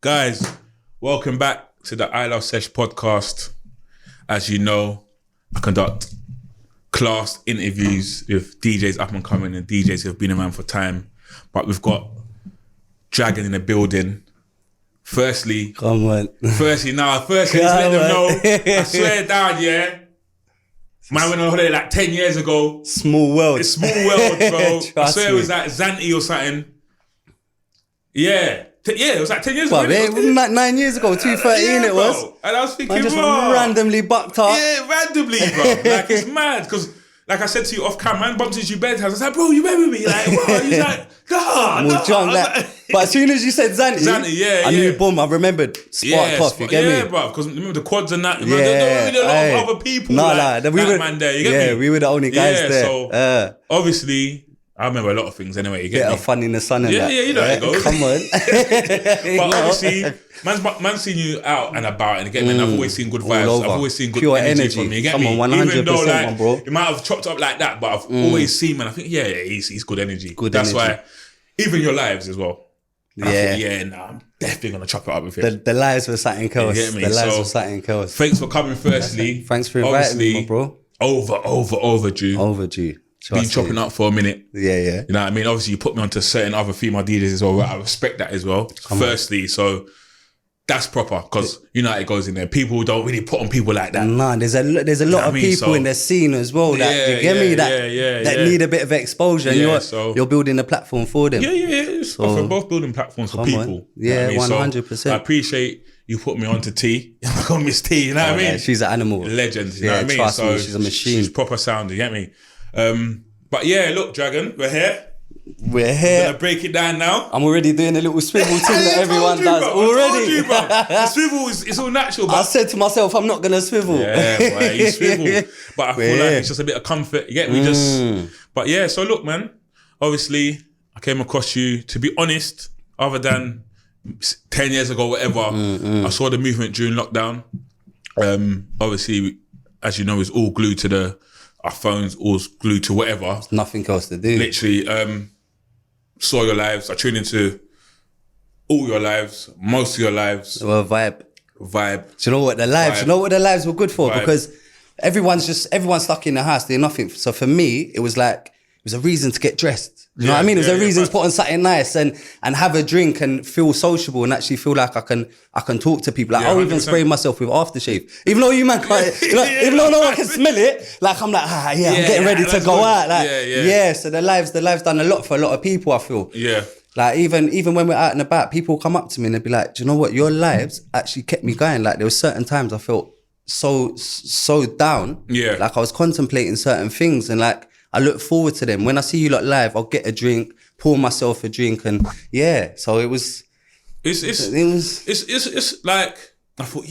Guys, welcome back to the ILOVESESH podcast. As you know, I conduct class interviews with DJs up and coming and DJs who have been around for time. But we've got Dragon in the building. Firstly, let's let them know. I swear down, yeah. Man went on holiday like 10 years ago. Small world. It's small world, bro. I swear it was like Zante or something. Yeah. It was like 10 years ago. It was like 9 years ago, 2013 it was. And I was thinking, I just bro. randomly bucked up. Yeah, randomly, bro. Like, it's mad. Because, like I said to you off cam, man bumped into your bed's house. I was like, bro, you remember me? Like, what? He's like, no. Drunk, but as soon as you said Zante, I knew, boom, I remembered. Sparked off, you get me? Yeah, bro. Because remember the quads and that. There were a lot of other people. Man there, you get me? We were the only guys there. So, obviously, I remember a lot of things anyway. You get me? Fun in the sun and that. Yeah, you know how it goes. Come on. But obviously, man's seen you out and about, and again, man, I've always seen good vibes. I've always seen good pure energy from you. You get Come me? on, 100%, Even though, like, bro. it might have chopped up like that, but I've always seen, man. I think, he's good energy. That's why, even your lives as well. I'm definitely gonna chop it up with him. The lives were something else. The lives were something else. Thanks for coming. Firstly, thanks for inviting me, bro. Overdue. Been chopping up for a minute. Yeah. You know what I mean? Obviously, you put me onto certain other female DJs as well. I respect that as well. Firstly, so that's proper because you know how it goes in there. People don't really put on people like that. Nah, there's a lot of people in the scene as well that you get me that need a bit of exposure. You're building a platform for them. So both building platforms for people. Yeah, 100%. I appreciate you put me onto T. I call Miss T. You know what I mean? Yeah, she's an animal, legend. You know what I mean? Trust me, she's a machine. She's proper sound. You get me? But yeah, look, Dragon, we're here. We're gonna break it down now. I'm already doing a little swivel thing that everyone does already. The swivel it's all natural. But I said to myself, I'm not gonna swivel. Yeah, boy, you swivel. But I feel like it's just a bit of comfort. You get me? But yeah, so look, man. Obviously, I came across you. To be honest, other than 10 years ago, whatever, I saw the movement during lockdown. Obviously, as you know, it's all glued to our phones, all glued to whatever. There's nothing else to do. Literally, saw your lives. I tuned into all your lives, most of your lives. Well, vibe. Do you know what the lives? You know what the lives were good for? Because everyone's stuck in the house doing nothing. So for me, it was a reason to get dressed. You know what I mean? It was a reason to put on something nice and have a drink and feel sociable and actually feel like I can talk to people. Like I'll even spray myself with aftershave. Even though you man can't, even though no one can smell it, like I'm like, I'm getting ready to go out. Like, so the lives done a lot for a lot of people, I feel. Yeah. Like even when we're out and about, people come up to me and they'd be like, do you know what? Your lives actually kept me going. Like there were certain times I felt so down. Yeah. Like I was contemplating certain things and like, I look forward to them. When I see you lot live, I'll get a drink, pour myself a drink, and so it was. It's like I thought,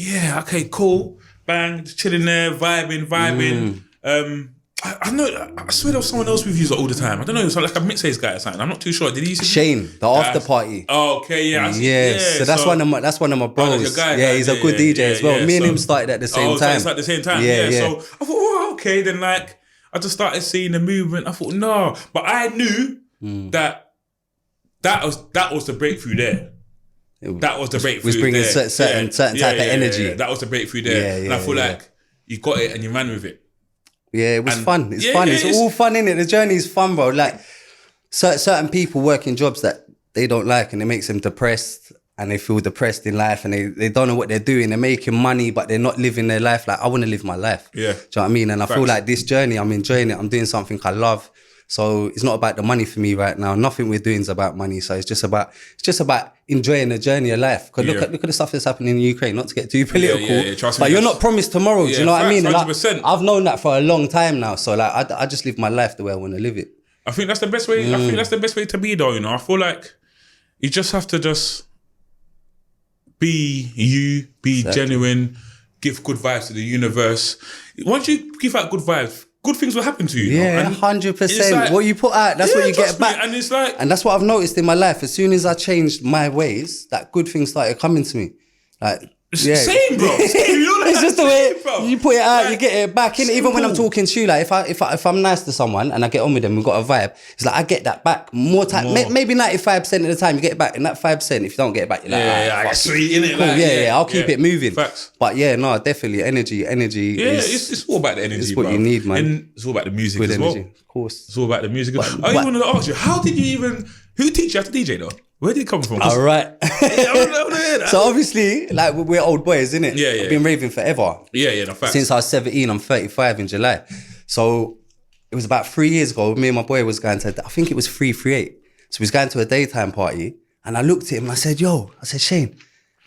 okay, cool, bang, just chilling there, vibing. I know. I swear there was someone else with you all the time. I don't know. It's like a mixes guy or something. I'm not too sure. Did he? Shane, the after party. Oh, okay, yeah. So that's one of my bros. He's a good DJ as well. Me and him started at the same time. It's at the same time. Yeah. So I thought, okay, then like. I just started seeing the movement. I thought, no. But I knew that was the breakthrough there. That was the breakthrough. Was bringing there. certain type of energy. Yeah. That was the breakthrough there. And I feel like you got it and you ran with it. Yeah, it was fun. It's fun. It's all fun, innit? The journey is fun, bro. Like certain people work in jobs that they don't like and it makes them depressed. And they feel depressed in life and they don't know what they're doing. They're making money, but they're not living their life. Like, I want to live my life. Yeah. Do you know what I mean? And I feel like this journey, I'm enjoying it. I'm doing something I love. So it's not about the money for me right now. Nothing we're doing is about money. So it's just about enjoying the journey of life. Because look at the stuff that's happening in Ukraine. Not to get too political, trust me, but you're not promised tomorrow. Do you know what I mean? 100%. Like, I've known that for a long time now. So like, I just live my life the way I want to live it. I think that's the best way. I think that's the best way to be, though. You know, I feel like you just have to be you, be genuine, give good vibes to the universe. Once you give out good vibes, good things will happen to you. Yeah, 100%. Like, what you put out, that's what you get back. And it's like, and that's what I've noticed in my life. As soon as I changed my ways, that good things started coming to me. Like Same, bro. It's just the way bro. you put it out, Like, you get it back. And even when I'm talking to you, like if I'm nice to someone and I get on with them, we've got a vibe. It's like I get that back more time. Maybe 95% of the time you get it back. And that 5%, if you don't get it back, you're like, like sweet, innit? Cool, Like, I'll keep it moving. Facts. But no, definitely energy. Yeah, it's all about the energy. It's what bro. you need, man. And it's all about the music Good as energy, well. of course. It's all about the music. I even wanted to ask you, how did you even? Who teach you how to DJ though? Where did it come from? All right. So So obviously, like we're old boys, innit? Yeah. I've been raving forever. No facts. Since I was 17, I'm 35 in July. So it was about 3 years ago, me and my boy was going to, I think it was 338. So we was going to a daytime party and I looked at him and I said, Shane,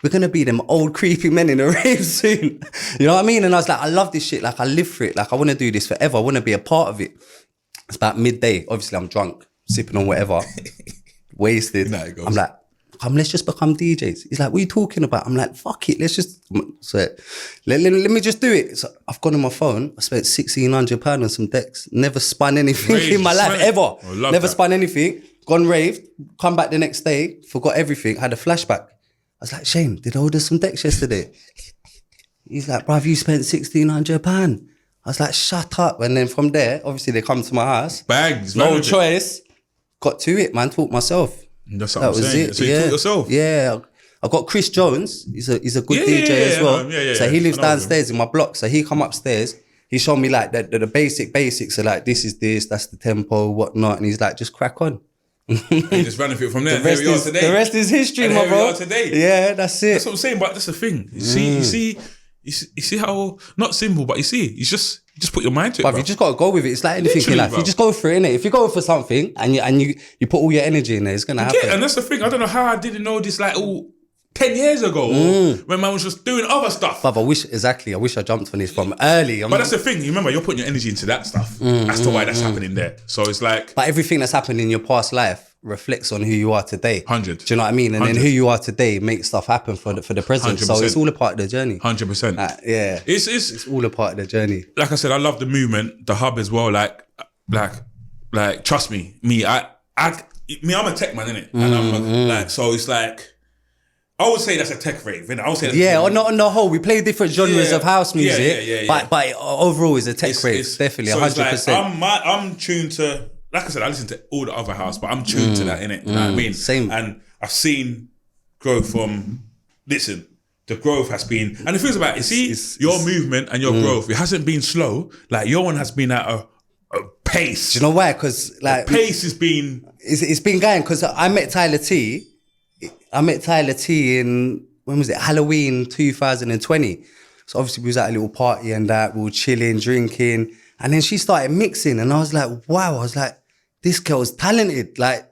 we're going to be them old creepy men in a rave soon. You know what I mean? And I was like, I love this shit. Like I live for it. Like I want to do this forever. I want to be a part of it. It's about midday. Obviously I'm drunk, sipping on whatever, wasted. I'm like, let's just become DJs. He's like, what are you talking about? I'm like, fuck it, let's just, so let me just do it. So I've gone on my phone, I spent £1,600 on some decks, never spun anything in my life, ever. Never spun anything, gone raved, come back the next day, forgot everything, had a flashback. I was like, Shane, did I order some decks yesterday? He's like, bruv, you spent £1,600. I was like, shut up. And then from there, obviously they come to my house. Bangs. No choice. Got to it, man, taught myself. That's what I'm saying. It. So you taught yourself? Yeah. I got Chris Jones. He's a good DJ as well. So he lives downstairs in my block. So he come upstairs. He showed me like the basics are like, this is this, that's the tempo, whatnot. And he's like, just crack on. You just ran with it from there. The rest is history, my bro. We are today. Yeah, that's it. That's what I'm saying, but that's the thing. You see how, not simple, but you just put your mind to it, bro. You just got to go with it. It's like anything in life. Bro. You just go for it, innit? If you go for something and you put all your energy in there, it's going to happen. Yeah, and that's the thing. I don't know how I didn't know this like 10 years ago when man was just doing other stuff. But I wish I jumped on this from early. But that's the thing. You remember, you're putting your energy into that stuff. That's to why that's happening there. So it's like... But everything that's happened in your past life reflects on who you are today. 100. Do you know what I mean? And 100. Then who you are today makes stuff happen for the present. 100%. So it's all a part of the journey. 100%. Yeah. It's all a part of the journey. Like I said, I love the movement, the hub as well. Like trust me, I'm a tech man, innit? And I'm like, so it's like, I would say that's a tech rave, innit? I would say that's on the whole, we play different genres of house music. Yeah. But overall, it's a tech rave. It's definitely 100%. It's like, I'm tuned to, like I said, I listen to all the other house, but I'm tuned to that, innit? You know what I mean? Same. And I've seen growth from, listen, the growth has been, and the thing about it, your movement and your growth, it hasn't been slow. Like your one has been at a pace. Do you know why? Because like the pace has been... It's been going, because I met Thailah T in, when was it? Halloween 2020. So obviously we was at a little party and that, we were chilling, drinking. And then she started mixing and I was like, wow. I was like, this girl's talented. Like,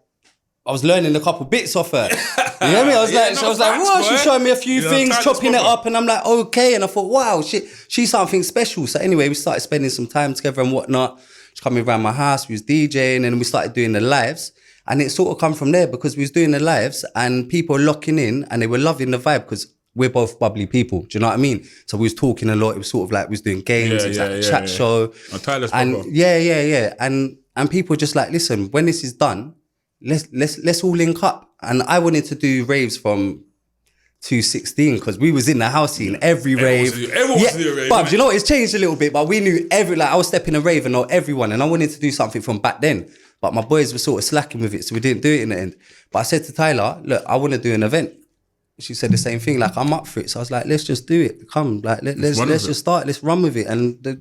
I was learning a couple bits off her. You know what I mean? I was like, wow, she's showing me a few things, chopping it up. And I'm like, okay. And I thought, wow, she's something special. So anyway, we started spending some time together and whatnot. She coming around my house, we was DJing, and we started doing the lives. And it sort of come from there because we was doing the lives and people were locking in and they were loving the vibe because we're both bubbly people. Do you know what I mean? So we was talking a lot. It was sort of like we was doing games. It was like a chat show. And yeah. And people just like, listen, when this is done, let's all link up. And I wanted to do raves from 2016 because we was in the house scene every rave. Everyone wants to do a rave. But you know, it's changed a little bit, but we knew I was stepping a rave and know everyone, and I wanted to do something from back then. But my boys were sort of slacking with it, so we didn't do it in the end. But I said to Thailah, look, I want to do an event. She said the same thing, like, I'm up for it. So I was like, let's just do it. Come, like, let's just start. Let's run with it. And the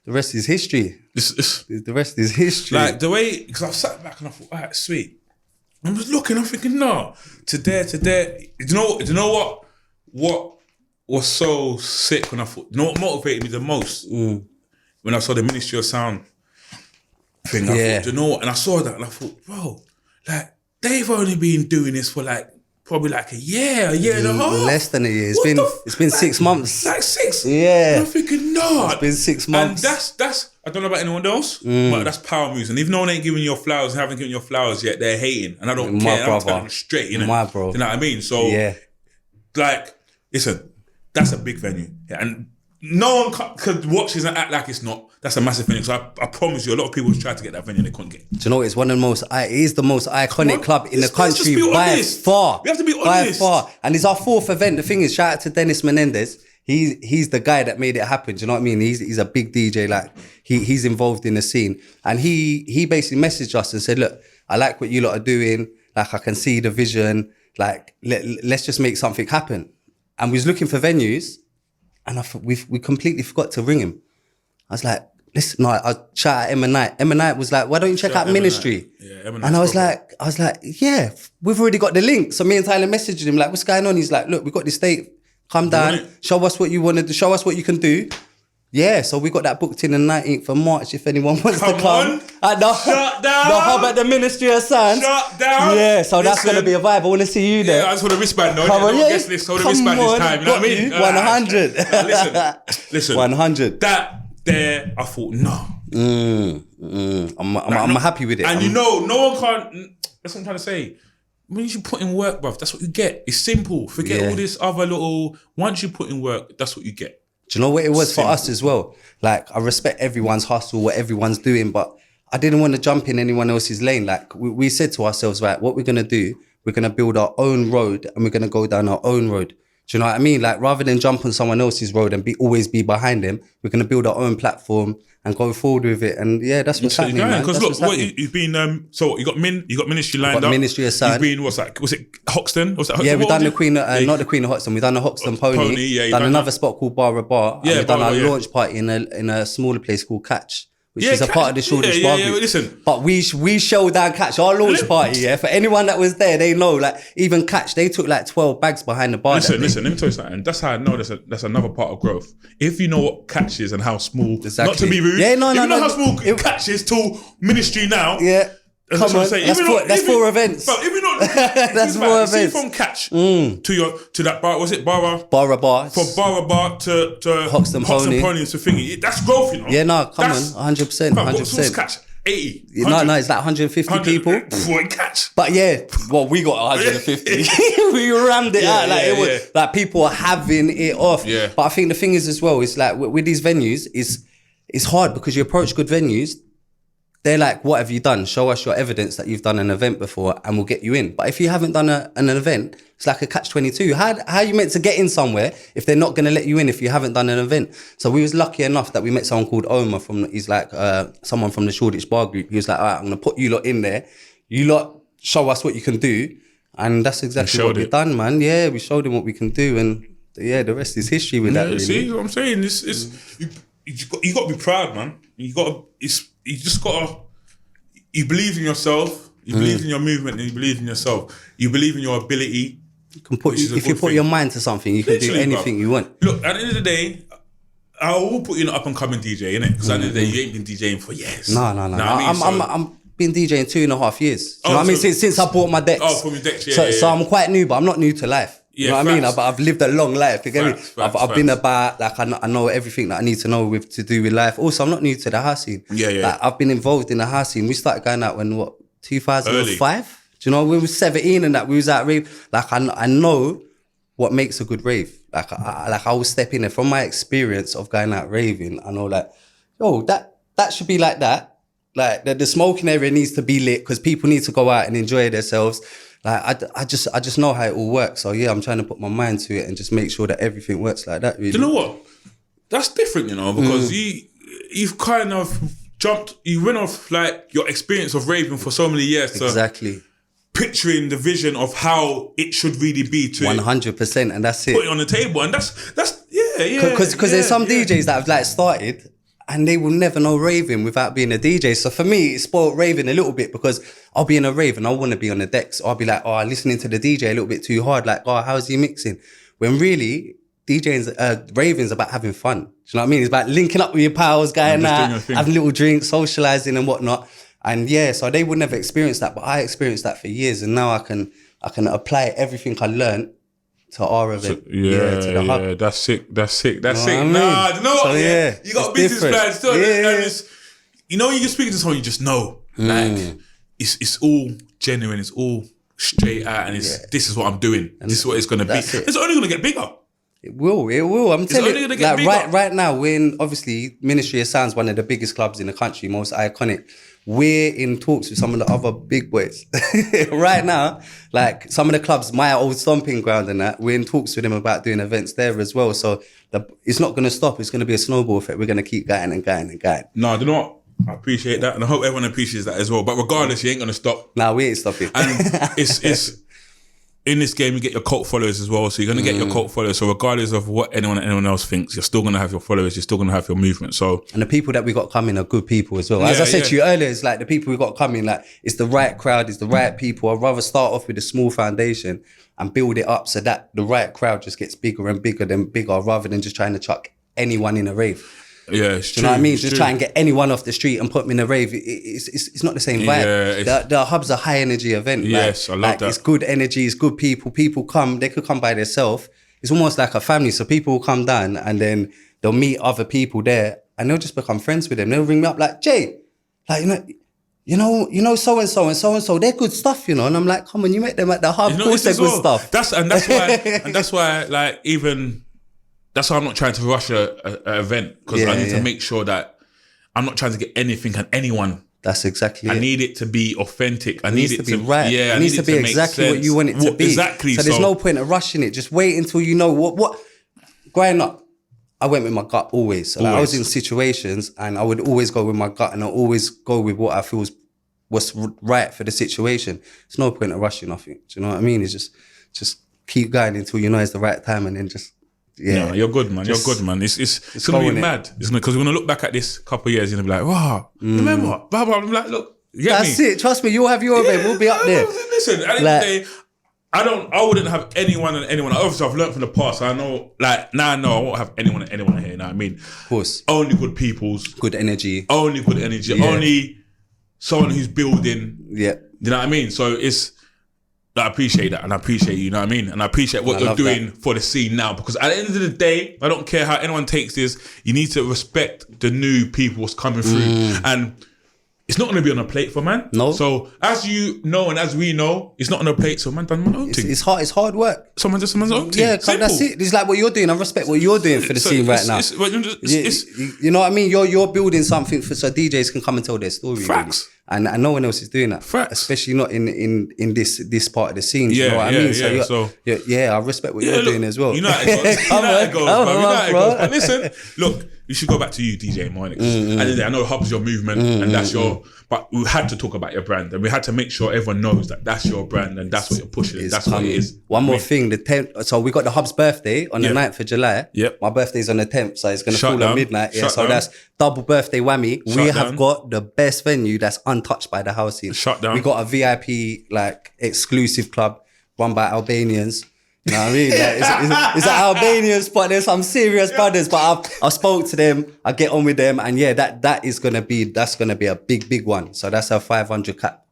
rest is history. The rest is history. Like, the way, because I sat back and I thought, all right, sweet. I was looking, I'm thinking, no, to there. Do you know what was so sick when I thought, you know what motivated me the most? When I saw the Ministry of Sound thing, I thought, you know what? And I saw that and I thought, bro, like, they've only been doing this for like, probably like a year and a half. Less than a year. It's been 6 months. Like 6. Yeah. And I'm thinking, no. It's been 6 months. And that's I don't know about anyone else, but that's power moves. And if no one ain't giving you your flowers and haven't given you your flowers yet, they're hating. And I don't care. I'm telling them straight, you know. My bro. You know what I mean? So, like, listen, that's a big venue. Yeah, and no one could watch this and act like it's not. That's a massive thing. So I promise you, a lot of people tried to get that venue and they couldn't get it. Do you know what? It's one of the most. It is the most iconic club in the country by far. We have to be honest. By far, and it's our 4th event. The thing is, shout out to Dennis Menendez. He's the guy that made it happen. Do you know what I mean? He's a big DJ. Like he's involved in the scene, and he basically messaged us and said, "Look, I like what you lot are doing. Like I can see the vision. Like let's just make something happen." And we was looking for venues, and we completely forgot to ring him. I was like, listen, no, I shout out Emma Knight. Emma Knight was like, why don't you check out Ministry? Yeah, Emma and I was like, yeah, we've already got the link. So me and Tyler messaged him like, what's going on? He's like, look, we got this date. Come down, show us what you want to do, show us what you can do. Yeah, so we got that booked in the 19th of March if anyone wants to come. At the hub at the Ministry of Science. Shut down. Yeah, so that's going to be a vibe. I want to see you there. Yeah, I just want a wristband though. Come on, yeah. Guess this, hold the wristband this time. You know what I mean? 100. Listen. 100. That there, I thought, no. I'm happy with it. And you know, no one can't, that's what I'm trying to say. When you put in work, bruv, that's what you get. It's simple. Forget all this other little, once you put in work, that's what you get. Do you know what it was for us as well? Like, I respect everyone's hustle, what everyone's doing, but I didn't want to jump in anyone else's lane. Like, we said to ourselves, right, what we're going to do, we're going to build our own road and we're going to go down our own road. Do you know what I mean? Like, rather than jump on someone else's road and always be behind them, we're going to build our own platform and go forward with it. And yeah, that's what's happening, man. Because look, you've been, so you got Ministry lined up. Ministry aside. You've been, was it Hoxton? Was that Hoxton? Yeah, we've done the Queen, not the Queen of Hoxton, we've done the Hoxton Pony. Yeah, done another spot called Bar. Yeah, we've done our launch party in a smaller place called Catch, which is a part of the Shoreditch Bar Group. Listen. But we showed down Catch, our launch party, yeah. For anyone that was there, they know, like, even Catch, they took like 12 bags behind the bar. Listen, let me tell you something. That's how I know that's another part of growth. If you know what Catch is and how small, not to be rude, you know how small Catch is to Ministry now. Yeah. Come on, that's 4 events. But if you not, that's 4 events. See from Catch to that bar, was it Bar? Bar. From Bar to Hoxton Pony to thingy. That's growth, you know. Yeah, no, come on, 100%, 100%. Catch 80. No, it's like 150 people. For Catch. But yeah, well, we got 150. We rammed it out. Like it was like people are having it off. Yeah. But I think the thing is as well, it's like with these venues, it's hard because you approach good venues. They're like, what have you done? Show us your evidence that you've done an event before and we'll get you in. But if you haven't done an event, it's like a catch-22. How are you meant to get in somewhere if they're not going to let you in if you haven't done an event? So we was lucky enough that we met someone called Omar he's like someone from the Shoreditch Bar Group. He was like, all right, I'm going to put you lot in there. You lot show us what you can do. And that's exactly what we've done, man. Yeah, we showed him what we can do. And yeah, the rest is history with that, really. See what I'm saying? You got to be proud, man. You believe in yourself, you believe in your movement, and you believe in yourself. You believe in your ability. You can if you put your mind to something, you can do anything you want. Look, at the end of the day, I will put you in an up-and-coming DJ, innit? Because at the end of the day, you ain't been DJing for years. No. I'm been DJing 2.5 years. You know what I mean? Since I bought my decks. Oh, from your decks, yeah. So I'm quite new, but I'm not new to life. You know what I mean? I've lived a long life. You get me? I've been about, like, I know everything that I need to know to do with life. Also, I'm not new to the house scene. Yeah. Like, I've been involved in the house scene. We started going out when, 2005? Do you know, we were 17 and that, we was at rave. Like, I know what makes a good rave. Like, I will step in there from my experience of going out raving. I know that, that should be like that. Like, the smoking area needs to be lit because people need to go out and enjoy themselves. Like, I just know how it all works. So yeah, I'm trying to put my mind to it and just make sure that everything works like that, really. Do you know what? That's different, you know, because you've kind of you went off like your experience of raving for so many years to picturing the vision of how it should really be to 100%, and that's it. Put it on the table, and that's Because there's some DJs that have like started and they will never know raving without being a DJ. So for me, it spoiled raving a little bit because I'll be in a rave and I want to be on the decks. Or I'll be like, listening to the DJ a little bit too hard. Like, how's he mixing? When really, raving's about having fun. Do you know what I mean? It's about linking up with your pals, going out, having little drinks, socializing and whatnot. And yeah, so they would never experience that, but I experienced that for years. And now I can apply everything I learned to our event. To the hub. Yeah, that's sick. Nah, you know what? So, you got business plans still. You know, when you're speaking to someone, you just know. Like, it's all genuine, it's all straight out, and this is what I'm doing. And this is what it's going to be. It's only going to get bigger. It will. I'm telling only you, gonna get bigger. right now, we're in, obviously, Ministry of Sound's one of the biggest clubs in the country, most iconic. We're in talks with some of the other big boys. Right now, like some of the clubs, my old stomping ground and that, we're in talks with them about doing events there as well. So it's not going to stop. It's going to be a snowball effect. We're going to keep going and going and going. No, do you know what? I appreciate that. And I hope everyone appreciates that as well. But regardless, you ain't going to stop. No, we ain't stopping. And it's in this game, you get your cult followers as well. So you're going to get your cult followers. So regardless of what anyone else thinks, you're still going to have your followers. You're still going to have your movement. So and the people that we got coming are good people as well. As I said to you earlier, it's like the people we got coming, like it's the right crowd, it's the right people. I'd rather start off with a small foundation and build it up so that the right crowd just gets bigger and bigger than bigger, rather than just trying to chuck anyone in a rave. Yeah, it's true. You know what I mean? It's just true. try and get anyone off the street and put them in a rave. It's not the same vibe. The hub's a high energy event. Yes, I love that. It's good energy. It's good people. People come. They could come by themselves. It's almost like a family. So people will come down and then they'll meet other people there and they'll just become friends with them. They'll ring me up like, Jay, like you know so and so and so and so. They're good stuff, you know. And I'm like, come on, you met them at the hub. Of course, they're good stuff. That's why, like, even. That's why I'm not trying to rush an event, because I need to make sure that I'm not trying to get anything and anyone. That's exactly it. I need it to be authentic. It needs to be right. Yeah, it needs to be exactly what you want it to be. Exactly. So there's no point of rushing it. Just wait until you know what. Growing up, I went with my gut always. So like, I was in situations and I would always go with my gut and I always go with what I feel was right for the situation. There's no point of rushing nothing. Do you know what I mean? It's just keep going until you know it's the right time and then just. Yeah, no, you're good, man. You're good, man. It's gonna be mad. It's because we're gonna look back at this couple of years and be like, wow, remember? Blah, blah, blah. Like, look, you get that's it. Trust me, you'll have your event. We'll be up there. Listen, at the end of the day, I wouldn't have anyone and anyone. Obviously, I've learned from the past. I know, like now I know I won't have anyone and anyone here. You know what I mean? Of course. Only good peoples. Good energy. Only good energy. Yeah. Only someone who's building. Yeah. You know what I mean? So I appreciate that and I appreciate you know what I mean? And I appreciate what you're doing for the scene now, because at the end of the day, I don't care how anyone takes this, you need to respect the new people what's coming through. And it's not going to be on a plate for man. No. So as you know and as we know, it's not on a plate, so man done my own thing. It's hard work. Someone does someone's own thing. Yeah, that's it. It's like what you're doing. I respect what you're doing for the scene right now. You know what I mean? You're building something so DJs can come and tell their story. Facts. Really. And no one else is doing that. Facts. Especially not in this part of the scene. You know what I mean? So I respect what you're doing as well. You know how it goes. But listen, look, you should go back to you, DJ Moinix. And I know Hub's your movement and that's but we had to talk about your brand and we had to make sure everyone knows that that's your brand and that's what you're pushing. That's what it is. One more thing, the 10th. So we got the Hub's birthday on the 9th of July. Yep. My birthday's on the 10th, so it's going to fall at midnight. Yeah, so that's double birthday whammy. We have got the best venue that's untouched by the house scene. Shut down. We got a VIP like exclusive club run by Albanians. You know what I mean? Like, it's an Albanian spot. There's some serious brothers, but I spoke to them. I get on with them, and that's gonna be a big one. So that's a 500 cap.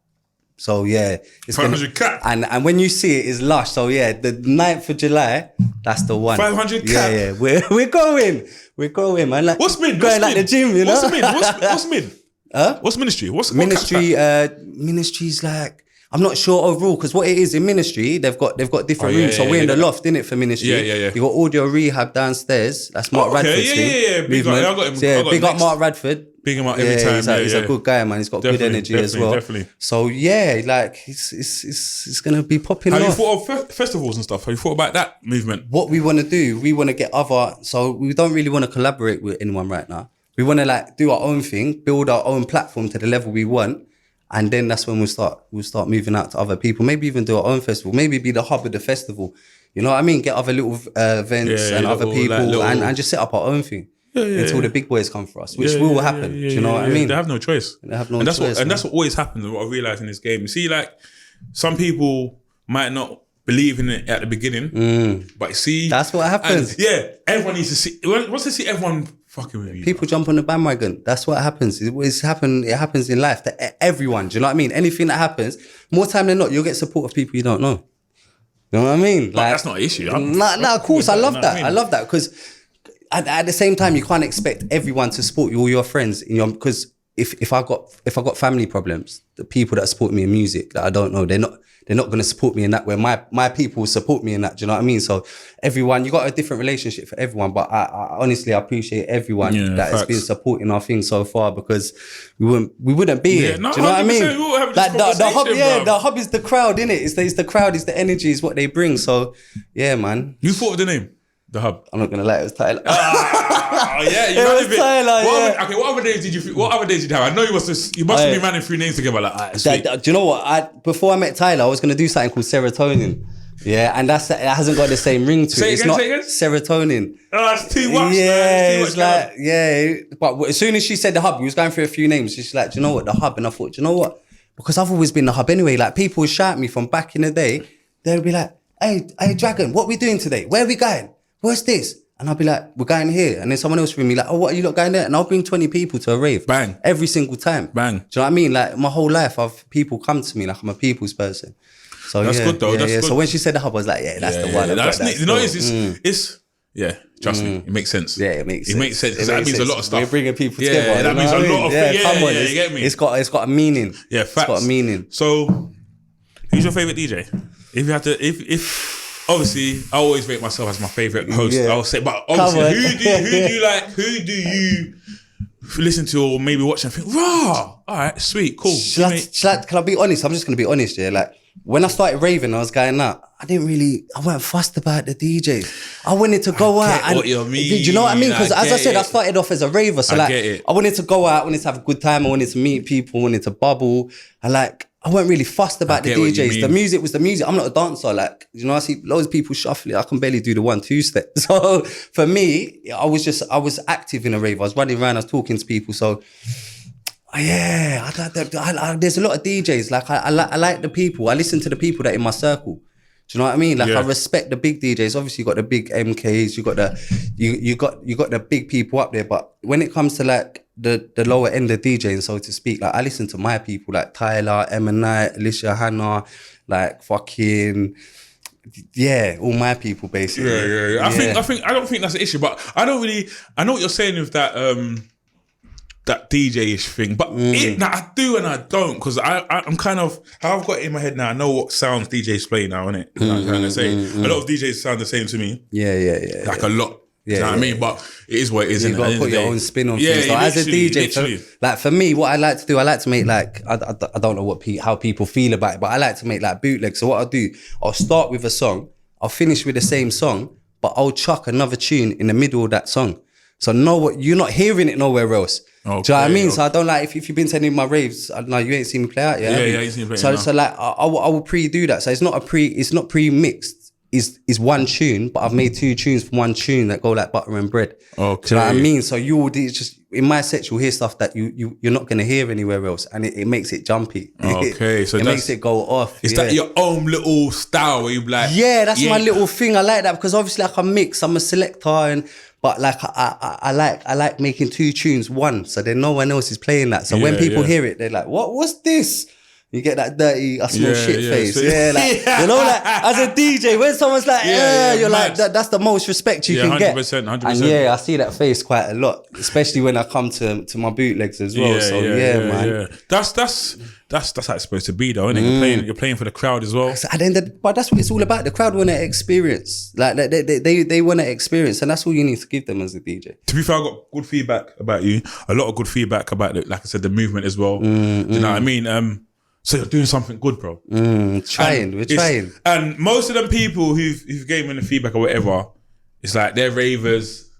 So yeah, it's 500 cap. And when you see it, it's lush. So yeah, the 9th of July, that's the one. 500 cap. Yeah, we're going, man. Like, what's mid? Going like the gym, you know. What's mid? What's mid? Huh? What's ministry? What's ministry? Ministry's like. I'm not sure overall, because what it is in ministry, they've got different rooms. So we're in the loft, innit, for ministry. Yeah. You got audio rehab downstairs. That's Mark Radford's thing. Big up Mark Radford. Big him up every time. He's a good guy, man. He's got good energy as well. Definitely. So yeah, like it's gonna be popping off. Have you thought of festivals and stuff? Have you thought about that movement? What we want to do, we want to get so we don't really want to collaborate with anyone right now. We want to like do our own thing, build our own platform to the level we want. And then that's when we'll start moving out to other people. Maybe even do our own festival. Maybe be the hub of the festival. You know what I mean? Get other little events and other people and just set up our own thing until the big boys come for us, which will happen. Do you know what I mean? They have no choice. That's what always happens. What I realised in this game, you see, like some people might not believe in it at the beginning, but see, that's what happens. Everyone needs to see. Once they see everyone fucking with you, people jump on the bandwagon. That's what happens. It happens in life to everyone. Do you know what I mean? Anything that happens, more time than not, you'll get support of people you don't know. You know what I mean? Like, that's not an issue. Of course, I love that. I love that because at the same time, you can't expect everyone to support you, all your friends, because if I got family problems, the people that support me in music that I don't know, they're not going to support me in that way. My people will support me in that. Do you know what I mean? So everyone, you got a different relationship for everyone. But I honestly, I appreciate everyone that has been supporting our thing so far, because we wouldn't be here. No, do you know what I mean? Like the hub, the hub is the crowd, innit? It's the crowd, it's the energy, is what they bring. So yeah, man. You thought of the name, the hub? I'm not gonna lie, it was Thailah. Yeah, you it was Thailah. Okay, what other days did you have? I know you must have been running through names together. Like, do you know what? Before I met Thailah, I was gonna do something called serotonin. Yeah, and it hasn't got the same ring to it. It's not serotonin. Oh, that's too much. Yeah, it's like, yeah. But as soon as she said the hub, we was going through a few names. She's like, do you know what, the hub? And I thought, do you know what? Because I've always been the hub anyway. Like, people would shout at me from back in the day. They'd be like, hey, Dragon, what are we doing today? Where are we going? What's this? And I'll be like, we're going here. And then someone else will be like, oh, what are you lot going there? And I'll bring 20 people to a rave. Bang. Every single time. Bang. Do you know what I mean? Like, my whole life, people come to me like I'm a people's person. So that's good though. That's good. So when she said the hub, I was like, yeah, that's the one. It's trust me, it makes sense. Yeah, it makes sense. It makes sense, because that means a lot of stuff. We're bringing people together. Yeah, that means a lot of things. Come on, you get me? It's got a meaning. Yeah, facts. It's got a meaning. So, who's your favorite DJ? If you had to, if obviously, I always rate myself as my favorite host. I would say, but obviously, who do you like? Who do you listen to or maybe watch and think, raw? All right, sweet, cool. Can I be honest? I'm just gonna be honest, yeah. Like, when I started raving, I was going out. I weren't fussed about the DJs. I wanted to go out. What you mean? Do you know what I mean? Because as I said, I started off as a raver. So I wanted to go out, I wanted to have a good time, I wanted to meet people, I wanted to bubble. And like, I weren't really fussed about the DJs. The music was the music. I'm not a dancer. Like, you know, I see loads of people shuffling. I can barely do the 1-2 step. So for me, I was active in a rave. I was running around, I was talking to people. So yeah, there's a lot of DJs. Like, I like the people. I listen to the people that are in my circle. Do you know what I mean? Like, I respect the big DJs. Obviously, you got the big MKs. You got the big people up there. But when it comes to like the lower end of DJing, so to speak, like, I listen to my people, like Thailah, Emma Knight, Alicia Hannah, like fucking. Yeah, all my people basically. Yeah. I don't think that's an issue, but I know what you're saying with that that DJ-ish thing, but I do and I don't, because I'm kind of, how I've got it in my head now, I know what sounds DJs play now, innit? You know what I'm trying to say? A lot of DJs sound the same to me. Yeah. Like a lot. Yeah, you know what I mean? But it is what it is. You've got to put your own spin on things. So as a DJ, for me, what I like to do, I like to make like, I don't know how people feel about it, but I like to make like bootlegs. So what I'll do, I'll start with a song, I'll finish with the same song, but I'll chuck another tune in the middle of that song. So you're not hearing it nowhere else. Okay, do you know what I mean? Okay. So I don't like, if you've been to any of my raves, I don't know, you ain't seen me play out yet. Yeah, you seen me play out. So like, I will pre-do that. So it's not pre-mixed. Is one tune, but I've made 2 tunes from one tune that go like butter and bread. Okay. Do you know what I mean? So just in my set, you'll hear stuff that you're not gonna hear anywhere else, and it makes it jumpy. Okay, so it makes it go off. Is that your own little style where you like? Yeah, that's my little thing. I like that because obviously I can mix. I'm a selector, but like I like making 2 tunes one, so then no one else is playing that. So when people hear it, they're like, "What's this?" You get that dirty, I smell shit face. Like, you know, like as a DJ, when someone's like, you're like, that's the most respect you can 100%, get. 100%. And I see that face quite a lot, especially when I come to my bootlegs as well. Man. That's how it's supposed to be, though, isn't it? You're playing for the crowd as well. But that's what it's all about. The crowd want to experience. Like they want to experience, and that's all you need to give them as a DJ. To be fair, I got good feedback about you. A lot of good feedback about, like I said, the movement as well. Do you know what I mean? So you're doing something good, bro. We're trying. And most of them people who've given me the feedback or whatever, it's like they're ravers.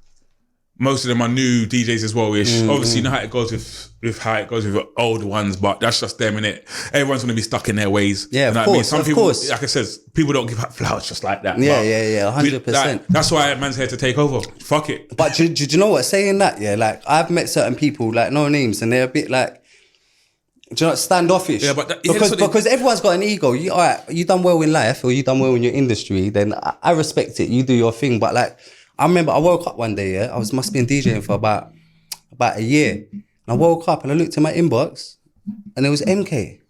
Most of them are new DJs as well. Obviously, you know how it goes with how it goes with the old ones, but that's just them, innit? Everyone's gonna be stuck in their ways. Yeah, you know of course. Some people, like I said, people don't give out flowers just like that. Yeah, 100%. That's why man's here to take over. Fuck it. But do you know what? Saying that, like I've met certain people, like no names, and they're a bit like, do you know, standoffish? Yeah, but because everyone's got an ego. You done well in life, or you done well in your industry, then I respect it. You do your thing. But like, I remember I woke up one day, I must have been DJing for about a year. And I woke up and I looked at my inbox and it was MK.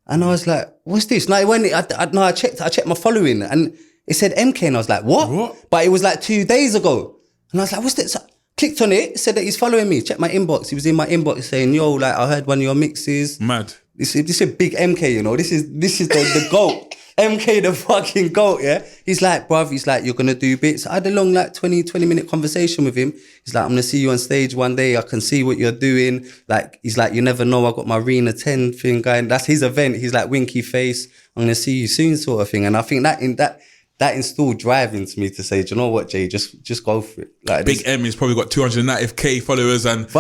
And I was like, what's this? Like when I checked my following and it said MK and I was like, what? But it was like 2 days ago. And I was like, what's this? clicked on it, said that he's following me. Check my inbox. He was in my inbox saying, yo, like, I heard one of your mixes. Mad. This is a big MK, you know. This is the GOAT. MK the fucking GOAT, yeah? He's like, bruv, he's like, you're going to do bits. I had a long, like, 20 minute conversation with him. He's like, I'm going to see you on stage one day. I can see what you're doing. Like, he's like, you never know. I got my Arena 10 thing going. That's his event. He's like, winky face. I'm going to see you soon sort of thing. And I think that installed drive into me to say, do you know what, Jay? Just go for it. Like, Big M has probably got 290k followers, and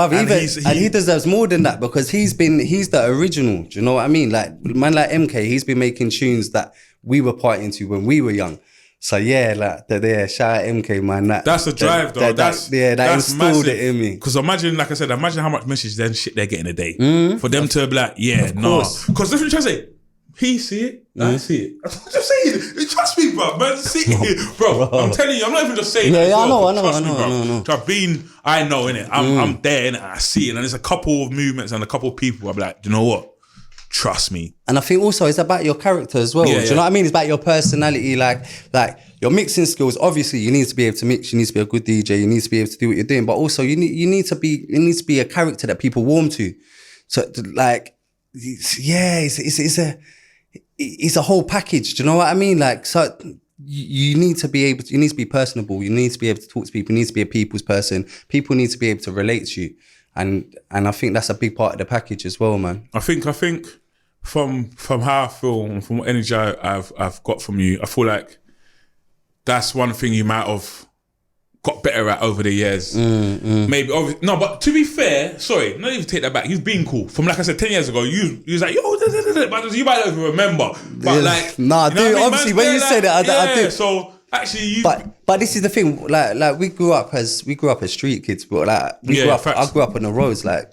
he deserves more than that because he's the original. Do you know what I mean? Like, man, like MK, he's been making tunes that we were partying to when we were young. So yeah, like shout out MK, man. That's a drive, though. That's installed massive. It in me. Because imagine, like I said, how much message then shit they're getting a day for them to be like, yeah, no. Because that's what you're trying to say. He see it, I see it. That's what I'm saying. Trust me, bro. Man, see it, bro. I'm telling you, I'm not even just saying. Yeah, I know. I know, innit. I'm there, innit. I see it, and there's a couple of movements and a couple of people. I'm like, do you know what? Trust me. And I think also it's about your character as well. Do you know what I mean? It's about your personality, like your mixing skills. Obviously, you need to be able to mix. You need to be a good DJ. You need to be able to do what you're doing. But also, you need to be a character that people warm to. So, like, it's a whole package. Do you know what I mean? Like, so you need to be personable. You need to be able to talk to people. You need to be a people's person. People need to be able to relate to you. And I think that's a big part of the package as well, man. I think from how I feel and from what energy I've got from you, I feel like that's one thing you might have got better at over the years. Maybe, no, but to be fair, sorry, not even take that back. You've been cool. From, like I said, 10 years ago, you was like, yo, but you might not even remember. But like, nah, dude, obviously when you said it, I do. So actually, but this is the thing. Like we grew up as street kids, but like I grew up on the roads. Like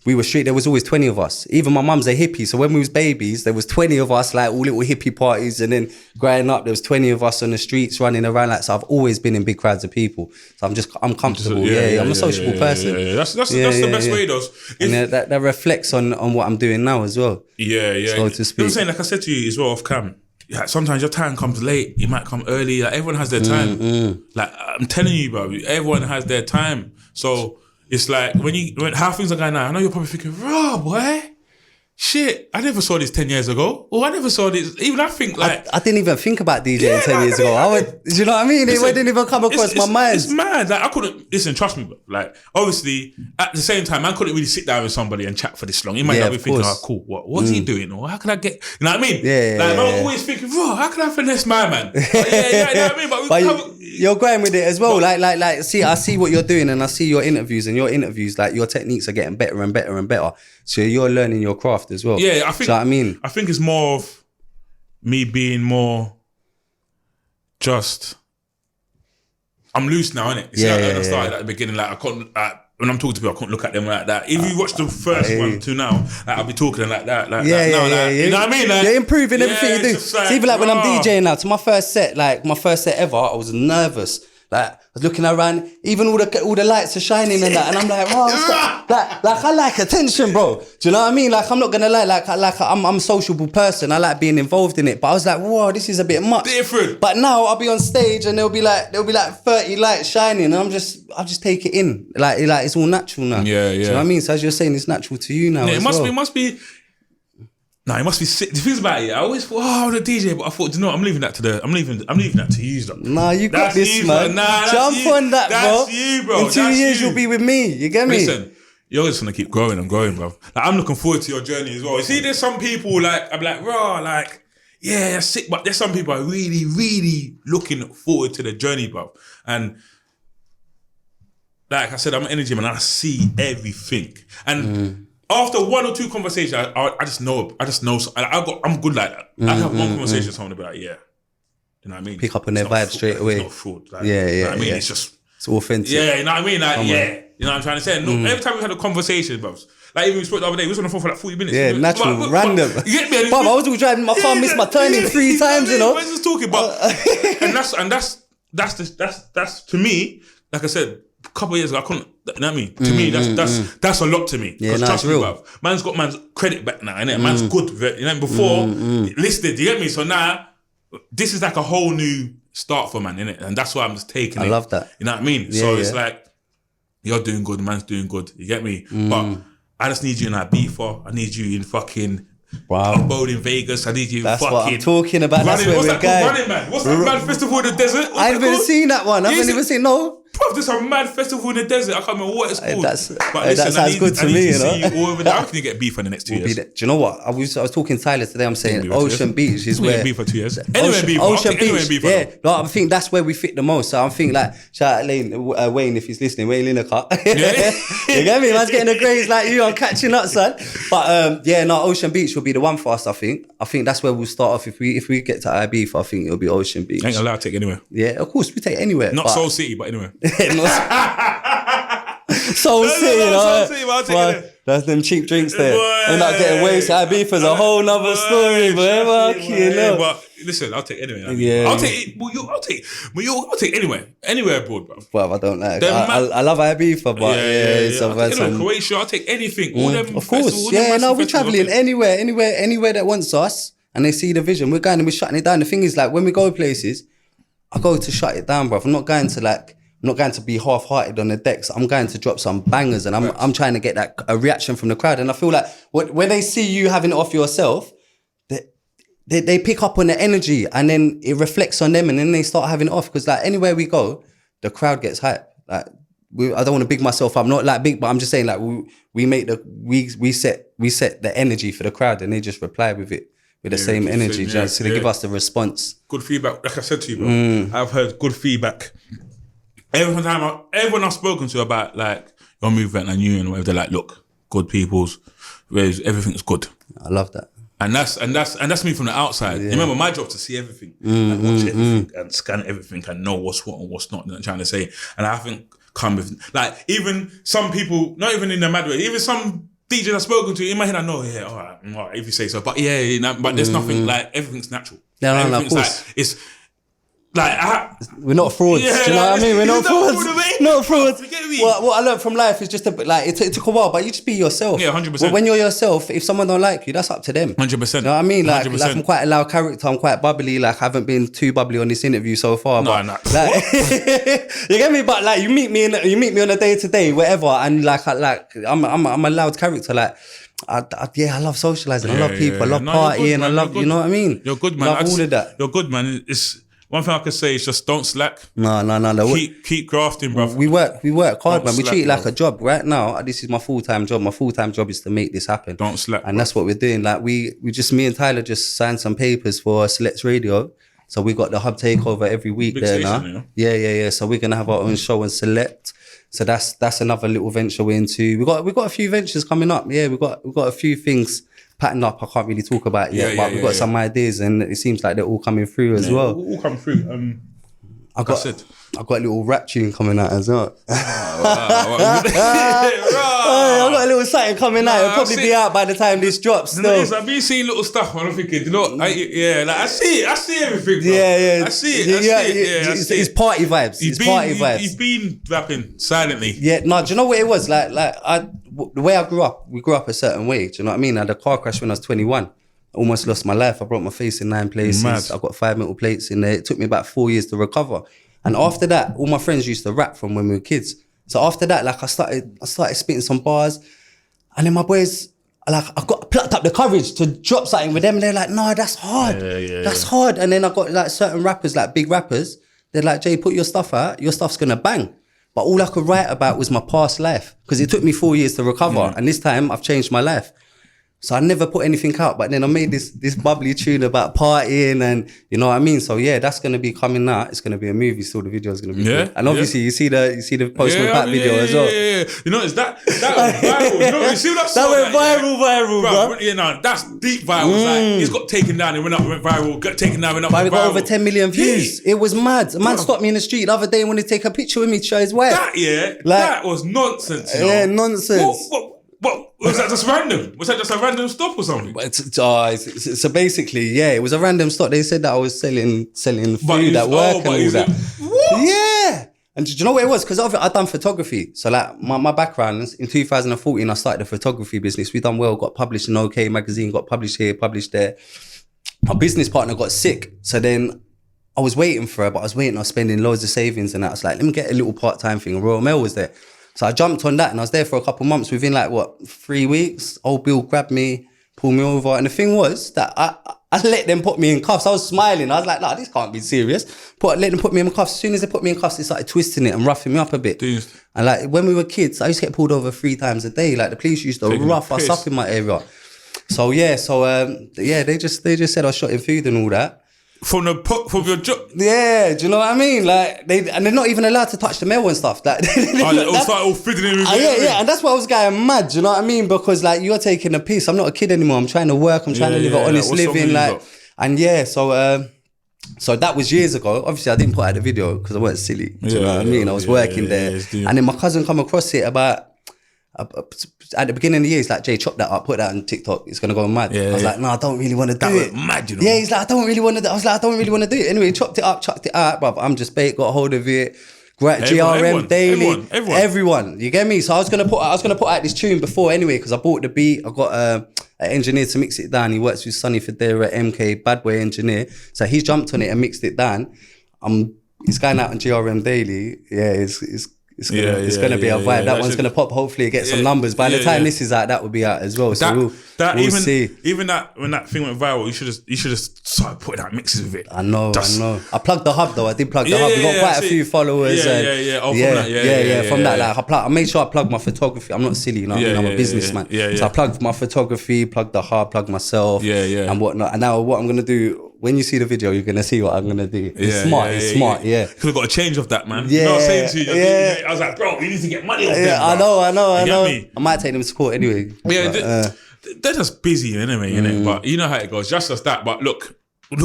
we were street. There was always 20 of us. Even my mum's a hippie, so when we was babies, there was 20 of us, like all little hippie parties. And then growing up, there was 20 of us on the streets running around. Like, so I've always been in big crowds of people. So I'm comfortable. I'm a sociable person. That's the best way, though. And that reflects on what I'm doing now as well. So to speak. You know what I'm saying? Like I said to you as well off cam. Yeah, sometimes your time comes late. It might come early. Like, everyone has their time. Like, I'm telling you, bro, everyone has their time. So it's like when how things are going now, I know you're probably thinking, raw boy, shit, I never saw this 10 years ago. Or I never saw this. Even I think like I didn't even think about DJing 10 years ago. Do you know what I mean? It didn't even come across my mind. It's mad. Like, I couldn't listen, trust me, like, obviously at the same time, I couldn't really sit down with somebody and chat for this long. You might not be thinking, oh cool, what's he doing? Or how can I get, you know what I mean? I'm always thinking, bro, how can I finesse my man? You know what I mean? But you're going with it as well. See, I see what you're doing and I see your interviews, like your techniques are getting better and better and better. So you're learning your craft as well. Yeah, I think. So, I mean, I think it's more of me being more just. I'm loose now, innit? I started at the beginning, like I couldn't. When I'm talking to people, I couldn't look at them like that. If you watch the first one to now, like, I'll be talking like that. Like, you know what I mean? Like, you're improving everything you do. Like, even like when I'm DJing now, to my first set ever, I was nervous. Like, I was looking around, even all the lights are shining and that, and I'm like, oh, like I like attention, bro. Do you know what I mean? Like, I'm not gonna lie, like I'm a sociable person. I like being involved in it, but I was like, whoa, this is a bit much. Different. But now I'll be on stage and there'll be like 30 lights shining, and I'll just take it in. Like it's all natural now. Yeah. Do you know what I mean? So as you're saying, it's natural to you now. Yeah, it must be. Nah, it must be sick. The thing about it, I always thought, I'm the DJ, but I thought, you know what, I'm leaving that to you, though. Nah, you got this, man. Jump on that, bro. That's you, bro. In 2 years, you'll be with me. You get me? Listen, you're just gonna keep growing and growing, bro. Like, I'm looking forward to your journey as well. You see, there's some people like, I'm like, raw, like, yeah, sick, but there's some people are really, really looking forward to the journey, bro. And like I said, I'm an energy man. I see everything. And after one or two conversations, I just know. I'm good like that. I have one conversation with someone and be like, yeah. You know what I mean? Pick up on their vibe straight away. It's not fraud. Like, yeah. You know what I mean? It's authentic. Yeah, you know what I mean? Like, you know what I'm trying to say? No, every time we had a conversation, bro. Like, even we spoke the other day, we was on the phone for like 40 minutes. Yeah, natural, random. You get me? Bro, I was all driving my car, missed my turning 3 times, you know? I was just talking, but that's to me, like I said, a couple of years ago, I couldn't, you know what I mean? To me, that's a lot to me. Yeah, trust me, real. bruv. Man's got man's credit back now, innit? Man's good, you know, before, listed, you get me? So now, this is like a whole new start for man, innit? And that's why I'm just taking it. I love that. You know what I mean? Yeah, so it's like, You're doing good, man's doing good. You get me? But I just need you in Ibiza. I need you in fucking Bowen in Vegas. I need you That's fucking... what I'm talking about. That's where we're going. Running Man? What's that mad festival in the desert? I haven't even seen that one. I haven't even seen, no. Bro, there's a mad festival in the desert. I can't remember what it's called. That sounds good to me, you know. See you all over there. How can you get beef in the next 2 years? Do you know what? I was talking to Thailah today. I'm saying Ocean Beach is where... Beef for 2 years. Anywhere beef. Ocean Beach. Yeah. No, I think that's where we fit the most. So I'm thinking like, shout out Wayne if he's listening. Wayne Lineker. Yeah. You get me? Man's getting a grades like you. I'm catching up, son. But Ocean Beach will be the one for us, I think. I think that's where we'll start off. If we get to Ibiza, I think it'll be Ocean Beach. Ain't allowed to take anywhere. Yeah, of course, we take anywhere. Not Soul City, but anywhere. Soul City, you know. Soul City, but I'll take it. That's them cheap drinks there. They're not getting wasted. Ibiza's a whole nother story, but listen, I'll take anywhere. Yeah. I'll take I'll take anywhere abroad, bro. Well, I don't like. I love Ibiza, but Croatia, I'll take anything. All them of course, we're traveling anywhere that wants us, and they see the vision. We're going and we're shutting it down. The thing is, like when we go places, I go to shut it down, bro. I'm not going to be half-hearted on the decks. I'm going to drop some bangers, and I'm trying to get a reaction from the crowd. And I feel like when they see you having it off yourself, they pick up on the energy, and then it reflects on them, and then they start having it off. Because like anywhere we go, the crowd gets hyped. Like I don't want to big myself up. I'm not like big, but I'm just saying like we set the energy for the crowd, and they just reply with it. With the same energy, so they give us the response. Good feedback, like I said to you, bro. I've heard good feedback. Everyone I've spoken to about like your movement and you and whatever, they're like, look, good peoples, everything's good. I love that. And that's me from the outside. Yeah. You remember my job to see everything and watch everything and scan everything and know what's what and what's not. I'm trying to say, and I haven't come with like even some people, not even in a mad way, even some DJs I've spoken to in my head, I know, all right, if you say so, but but there's nothing like everything's natural. No, of course. Like, it's like we're not frauds. Do you know what I mean? We're not frauds. Not frauds. What I learned from life is just it took a while, but you just be yourself. Yeah, 100%. When you're yourself, if someone don't like you, that's up to them. 100%. You know what I mean? Like I'm quite a loud character. I'm quite bubbly. Like I haven't been too bubbly on this interview so far. No. Like, you get me? But like you meet me on a day to day, whatever, and I'm a loud character. Like. I love socializing. I love people. I love partying. I love, you know what I mean? You're good, man. Love all of that. You're good, man. It's one thing I can say is just don't slack. No. Keep grafting, bro. We work hard, man. We treat it like a job. Right now, this is my full-time job. My full-time job is to make this happen. Don't slack, and that's what we're doing. Like me and Thailah just signed some papers for Select Radio. So we got the hub takeover every week Big there station, now. Yeah. So we're gonna have our own show on Select. So that's another little venture we're into. We got a few ventures coming up. Yeah, we got a few things patterned up. I can't really talk about it yet, but we've got some ideas, and it seems like they're all coming through as well. All coming through. I've got a little rap tune coming out as well. Wow. I've got a little something coming out. It'll probably be out by the time this drops. I've been seeing little stuff, man. I'm thinking, you know, I see everything, bro. Yeah. I see it. It's party vibes. He's been rapping silently. Yeah, no, do you know what it was? The way I grew up, we grew up a certain way. Do you know what I mean? I had a car crash when I was 21. Almost lost my life. I broke my face in 9 places. Mad. I got 5 metal plates in there. It took me about 4 years to recover. And after that, all my friends used to rap from when we were kids. So after that, I started spitting some bars. And then my boys, I plucked up the courage to drop something with them. And they're like, no, that's hard. That's hard. And then I got certain rappers, big rappers. They're like, Jay, put your stuff out. Your stuff's going to bang. But all I could write about was my past life. Because it took me 4 years to recover. And this time, I've changed my life. So I never put anything out, but then I made this bubbly tune about partying and you know what I mean? So yeah, that's gonna be coming out. It's gonna be a movie, so the video is gonna be good. And obviously you see the Postman Pat video as well. Yeah. You know, that went viral. You know, you see that song? That went viral, bro. Yeah, no, that's deep viral. It's like, it's got taken down, it went viral, got taken down, went up, but we got viral. over 10 million views. It was mad. A man stopped me in the street the other day and wanted to take a picture with me to show his wife. That was nonsense, you know? Yeah, nonsense. What was that just random? Was that just a random stop or something? So basically, yeah, it was a random stop. They said that I was selling food at work and all that. What? Yeah. And do you know what it was? Because I've done photography. So my background is in 2014, I started a photography business. We done well, got published in OK magazine, got published here, published there. My business partner got sick. So then I was waiting for her, but I was spending loads of savings and that. I was like, let me get a little part-time thing. Royal Mail was there. So I jumped on that and I was there for a couple months. Within like, 3 weeks, old Bill grabbed me, pulled me over. And the thing was that I let them put me in cuffs. I was smiling. I was like, this can't be serious. Let them put me in cuffs. As soon as they put me in cuffs, they started twisting it and roughing me up a bit. Dude. And like when we were kids, I used to get pulled over 3 times a day. Like the police used to rough us up in my area. So they just said I shot in food and all that. From your job? Yeah, do you know what I mean? Like they're not even allowed to touch the mail and stuff. Like all fiddling with yeah, and that's why I was going mad. Do you know what I mean? Because like you're taking a piss. I'm not a kid anymore. I'm trying to work. I'm trying to live an honest living. Like, and so that was years ago. Obviously, I didn't put out the video because I weren't silly. Do you know what I mean? I was working there, and then my cousin come across it about. At the beginning of the year, he's like, Jay, chop that up, put that on TikTok, it's gonna go mad. I was like, no, I don't really want to do it. Mad, you know? Yeah, he's like, I don't really want to do it. I was like, I don't really want to do it. Anyway, he chopped it up, chucked it out, bruv. I'm just bait, got a hold of it. GRM daily, everyone. You get me? So I was gonna put out this tune before anyway, because I bought the beat. I got an engineer to mix it down. He works with Sonny Federa, MK, Bad Boy engineer. So he jumped on it and mixed it down. He's going out on GRM daily. Yeah, it's gonna be a vibe. That one's gonna pop. Hopefully, get some numbers. By the time this is out, that will be out as well. So we'll see. Even that when that thing went viral, you should have started putting out mixes with it. I know. I plugged the hub though. I did plug the hub. We got quite a few followers. From that, like I made sure I plugged my photography. I'm not silly, you know what I mean? I'm a businessman. So I plugged my photography, plugged the hub, plugged myself, and whatnot. And now what I'm gonna do. When you see the video, you're gonna see what I'm gonna do. It's smart. Could have got a change of that, man. You know what I'm saying to you? I was like, bro, we need to get money off them. I know. I might take them to court anyway. Yeah, they're just busy anyway, innit? But you know how it goes. Just as that. But look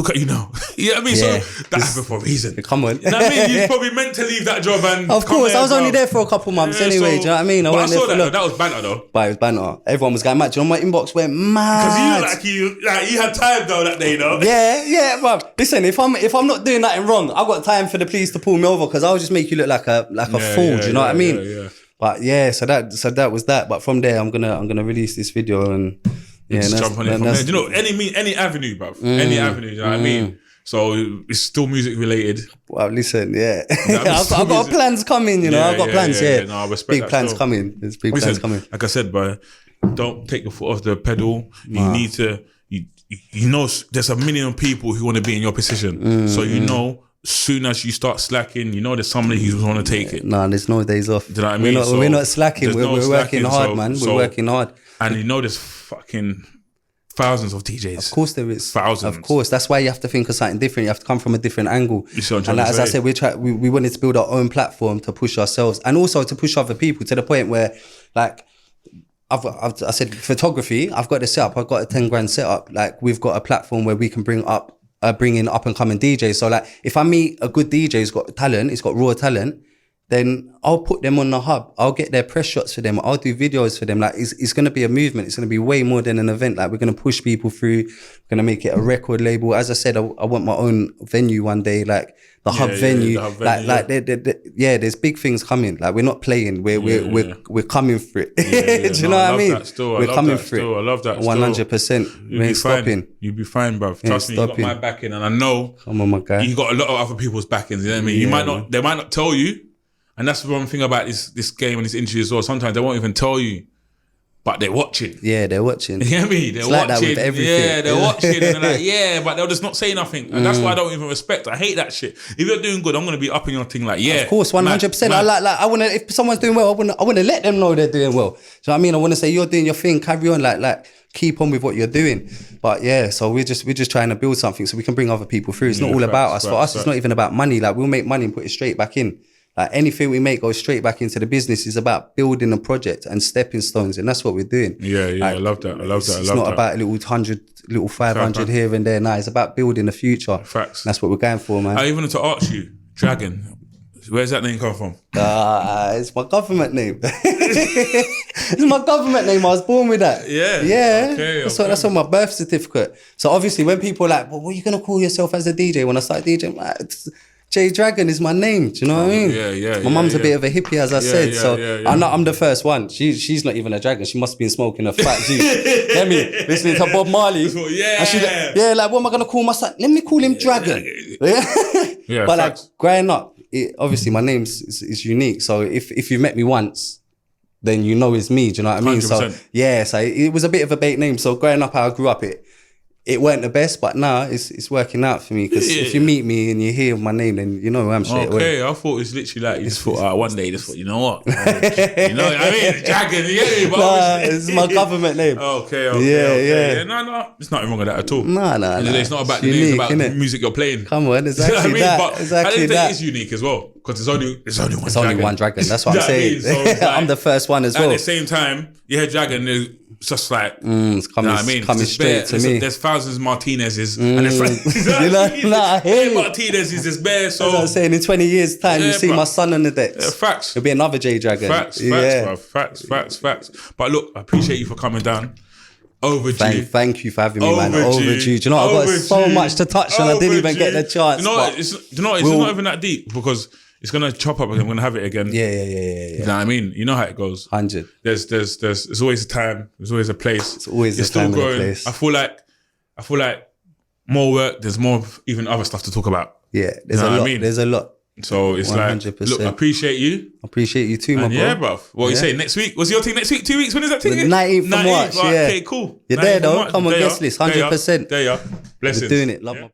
at you now. You know what I mean? So that happened for a reason. Come on. You know what I mean? You're probably meant to leave that job and of course, I was only there for a couple months anyway. Do you know what I mean? I saw that. That was banter though. But it was banter. Everyone was going mad. Do you know, my inbox went mad. Because you had time though that day though. Yeah, bro. Listen, if I'm not doing nothing wrong, I've got time for the police to pull me over because I'll just make you look like a fool. Do you know what I mean? Yeah. But so that was that. But from there, I'm gonna release this video and just jump on it from there. You know, any avenue, bruv. Any avenue. You know what I mean? So it's still music related. Well, listen, I've got plans coming, you know. I've got plans, No, I respect big plans coming. There's big plans coming. Like I said, bro, don't take your foot off the pedal. You need to, you know, there's a million people who want to be in your position. So you know, as soon as you start slacking, you know there's somebody who's want to take it. Nah, there's no days off. Do you know what I mean? We're not slacking. We're working hard, man. We're working hard. And you know there's fucking thousands of DJs. Of course there is. Thousands. Of course. That's why you have to think of something different. You have to come from a different angle. And like, as I said, we wanted to build our own platform to push ourselves and also to push other people to the point where, like, I said photography, I've got the setup. I've got a 10 grand setup. Like, we've got a platform where we can bring in up and coming DJs. So like, if I meet a good DJ who's got talent, he's got raw talent, then I'll put them on the hub. I'll get their press shots for them. I'll do videos for them. Like, it's going to be a movement. It's going to be way more than an event. Like, we're going to push people through. We're going to make it a record label. As I said, I want my own venue one day, like the hub venue. There's big things coming. Like, we're not playing. We're coming for it. Do you know what I mean? We're coming for it. I love that. 100%. We ain't stopping. You'll be fine, bruv. Trust me, you got my backing, and I know. Come on, my guy. You got a lot of other people's backings. You know what I mean? They might not tell you. And that's the one thing about this game and this industry as well. Sometimes they won't even tell you, but they're watching. Yeah, they're watching. You hear me? They're watching. Like that with everything. Yeah, they're watching. And they're like, but they'll just not say nothing. And that's why I don't even respect. I hate that shit. If you're doing good, I'm going to be upping your thing like, Of course, 100%. I want to, if someone's doing well, I want to let them know they're doing well. So I mean, I want to say, you're doing your thing, carry on, like keep on with what you're doing. But so we're just trying to build something so we can bring other people through. It's not all about us. For us, it's not even about money. Like, we'll make money and put it straight back in. Like, anything we make goes straight back into the business. Is about building a project and stepping stones, and that's what we're doing. Like, I love that. It's not about a little 100, little 500 here and there. Nah, it's about building a future. Facts. That's what we're going for, man. I even want to ask you, Dragon. Where's that name come from? It's my government name. It's my government name. I was born with that. Yeah. Okay. That's on my birth certificate. So obviously, when people are like, "Well, what are you gonna call yourself as a DJ?" When I start DJing, like, J Dragon is my name. Do you know what I mean? My mum's a bit of a hippie, as I said. I'm the first one. She's not even a dragon. She must have been smoking a fat juice. Get me? Listening to Bob Marley. And like, what am I gonna call my son? Let me call him Dragon. But facts. Like, growing up, obviously my name's is unique. So if you've met me once, then you know it's me. Do you know what I mean? 100%. So yeah, so it was a bit of a bait name. So growing up how I grew up, it weren't the best, but now it's working out for me because if you meet me and you hear my name, then you know who I'm straight away. Okay, I thought it was literally like you just thought, one day, you know what? You know what I mean? Dragon, yeah, but Nah, it's my government name. Okay. Yeah, no, it's nothing wrong with that at all. Nah. It's not about the name, it's about the music you're playing. Come on, exactly you know that. But exactly that is unique as well because there's only one dragon. That's what I'm saying. So like, I'm the first one as well. At the same time, you hear dragon, it's just like, it's coming, coming straight to me. There's thousands of Martinez's and there's I hear Martinez's is bare. So as I was saying, in 20 years' time, you see my son on the decks. Facts. There'll be another J Dragon. Facts, Facts. But look, I appreciate you for coming down. Overdue. Thank you for having me, man. Overdue. Do you know what? I've got so much to touch on. I didn't even get the chance. It's not even that deep because it's gonna chop up again. I'm gonna have it again. Yeah. You know what I mean? You know how it goes. 100. There's always a time. There's always a place. It's always a time and a place. I feel like more work. There's more even other stuff to talk about. Yeah, there's a lot. I mean? There's a lot. So it's 100%. Like, look, I appreciate you. I appreciate you too, my bro. Yeah, bruv. What you say? Next week? Was your thing next week? 2 weeks? When is that thing? The 19th of March, yeah. Okay, cool. You're there though. Come on, guest list, 100%. There you are. Blessings. We're doing it. Love my